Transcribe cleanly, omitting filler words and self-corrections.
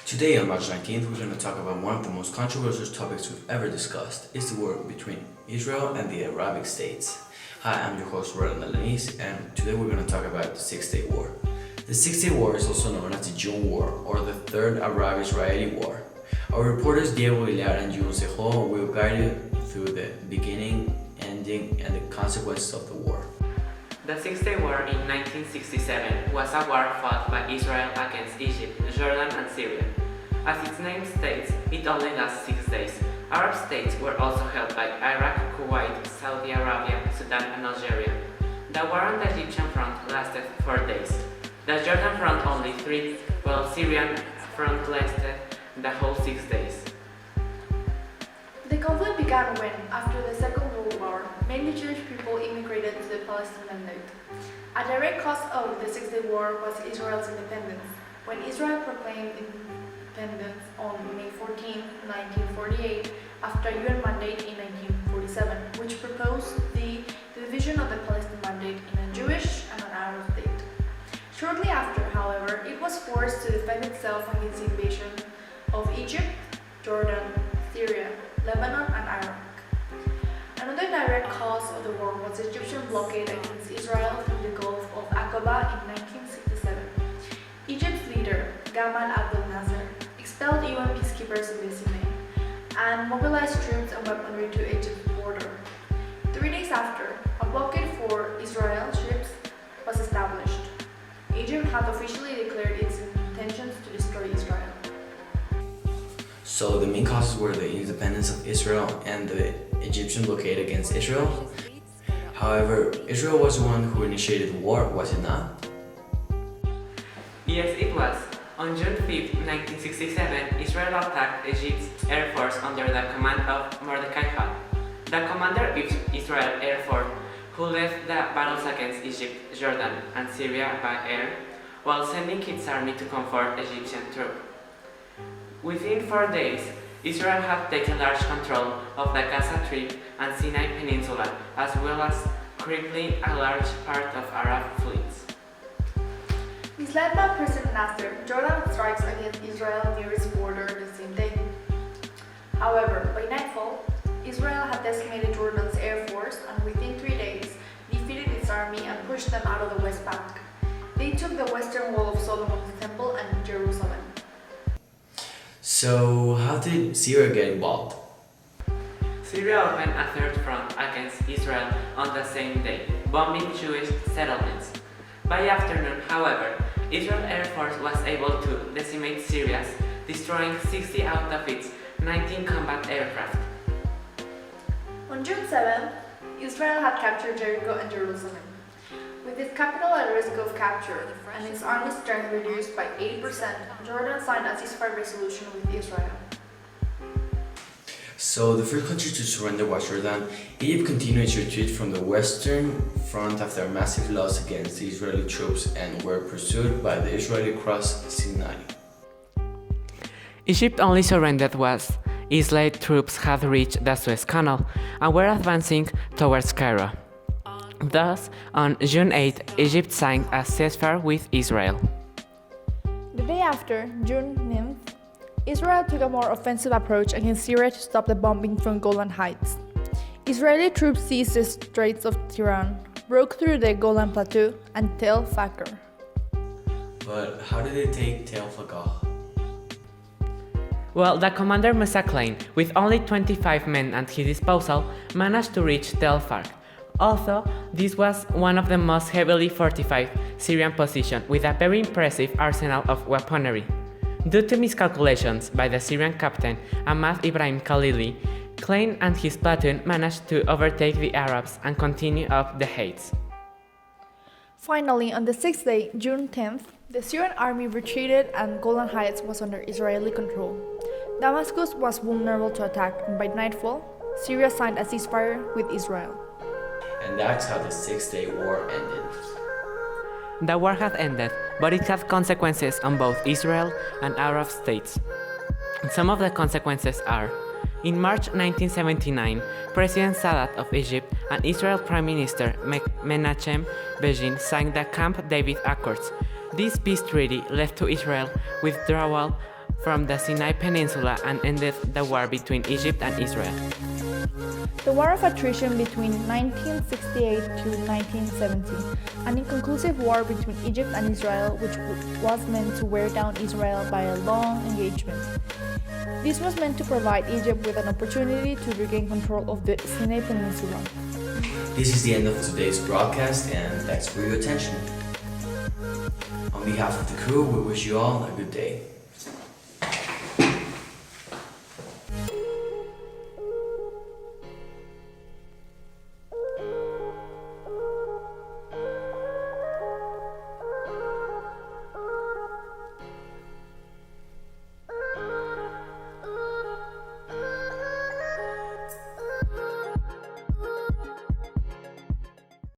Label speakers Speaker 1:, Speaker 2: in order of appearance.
Speaker 1: Today on March 19th, we're going to talk about one of the most controversial topics we've ever discussed. It's the war between Israel and the Arabic states. Hi, I'm your host Rolando Alaniz, and today we're going to talk about the Six-Day War. The Six-Day War is also known as the June War, or the Third Arab-Israeli War. Our reporters Seo Aguilar and Seo Oho will guide you through the beginning, ending, and the consequences of the war.
Speaker 2: The Six-Day War in 1967 was a war fought by Israel against Egypt, Jordan, and Syria. As its name states, it only lasts 6 days. Arab states were also held by Iraq, Kuwait, Saudi Arabia, Sudan, and Algeria. The war on the Egyptian front lasted 4 days. The Jordan front only 3, while Syrian front lasted the whole 6 days.
Speaker 3: The conflict began when, after the Second World War, many Jewish people immigrated to the Palestinian Mandate. A direct cause of the Six-Day War was Israel's independence. When Israel proclaimed independence on May 14, 1948, after a UN mandate in 1947, which proposed the division of the Palestinian Mandate in a Jewish and an Arab state. Shortly after, however, it was forced to defend itself against the invasion of Egypt, Jordan, Syria, Lebanon, and Iraq. Another direct cause of the war was the Egyptian blockade against Israel through the Gulf of Aqaba in 1967. Egypt's leader, Gamal Abdel Nasser, expelled UN peacekeepers in the Sinai and mobilized troops and weaponry to Egypt's border. 3 days after, a blockade for Israel ships was established. Egypt had officially declared its intentions to destroy Israel.
Speaker 1: So the main causes were the independence of Israel and the Egyptian blockade against Israel. However, Israel was the one who initiated the war, was it not?
Speaker 2: Yes, it was. On June 5, 1967, Israel attacked Egypt's Air Force under the command of Mordecai Hall, the commander of Israel Air Force, who led the battles against Egypt, Jordan, and Syria by air, while sending its army to comfort Egyptian troops. Within 4 days, Israel had taken large control of the Gaza Strip and Sinai Peninsula, as well as crippling a large part of Arab fleets.
Speaker 3: Misled by President Nasser, Jordan strikes against Israel near its border the same day. However, by nightfall, Israel had decimated Jordan's air force and within 3 days defeated its army and pushed them out of the West Bank. They took the western wall of Solomon's Temple and Jerusalem.
Speaker 1: So how did Syria get involved?
Speaker 2: Syria opened a third front against Israel on the same day, bombing Jewish settlements. By afternoon, however, Israel Air Force was able to decimate Syria's, destroying 60 out of its 19 combat aircraft.
Speaker 3: On June 7th, Israel had captured Jericho and Jerusalem. With its capital at risk of capture and its army strength reduced by 80%, Jordan signed a ceasefire resolution with Israel.
Speaker 1: So the first country to surrender was Jordan. Egypt continued its retreat from the Western Front after a massive loss against the Israeli troops and were pursued by the Israeli across Sinai.
Speaker 2: Egypt only surrendered once Israeli troops had reached the Suez Canal and were advancing towards Cairo. Thus, on June 8, Egypt signed a ceasefire with Israel.
Speaker 3: The day after, June 9th, Israel took a more offensive approach against Syria to stop the bombing from Golan Heights. Israeli troops seized the Straits of Tiran, broke through the Golan Plateau, and Tel Fakr.
Speaker 1: But how did they take Tel Fakr?
Speaker 2: Well, the commander Musa Klein, with only 25 men at his disposal, managed to reach Tel Fakr. Although this was one of the most heavily fortified Syrian positions with a very impressive arsenal of weaponry. Due to miscalculations by the Syrian captain Ahmad Ibrahim Khalili, Klein and his platoon managed to overtake the Arabs and continue up the heights.
Speaker 3: Finally, on the sixth day, June 10th, the Syrian army retreated and Golan Heights was under Israeli control. Damascus was vulnerable to attack, and by nightfall, Syria signed a ceasefire with Israel.
Speaker 1: And that's how the Six-Day War ended.
Speaker 2: The war had ended, but it had consequences on both Israel and Arab states. Some of the consequences are: in March 1979, President Sadat of Egypt and Israel Prime Minister Menachem Begin signed the Camp David Accords. This peace treaty led to Israel withdrawal from the Sinai Peninsula and ended the war between Egypt and Israel.
Speaker 3: The War of Attrition between 1968 to 1970, an inconclusive war between Egypt and Israel which was meant to wear down Israel by a long engagement. This was meant to provide Egypt with an opportunity to regain control of the Sinai Peninsula.
Speaker 1: This is the end of today's broadcast, and thanks for your attention. On behalf of the crew, we wish you all a good day.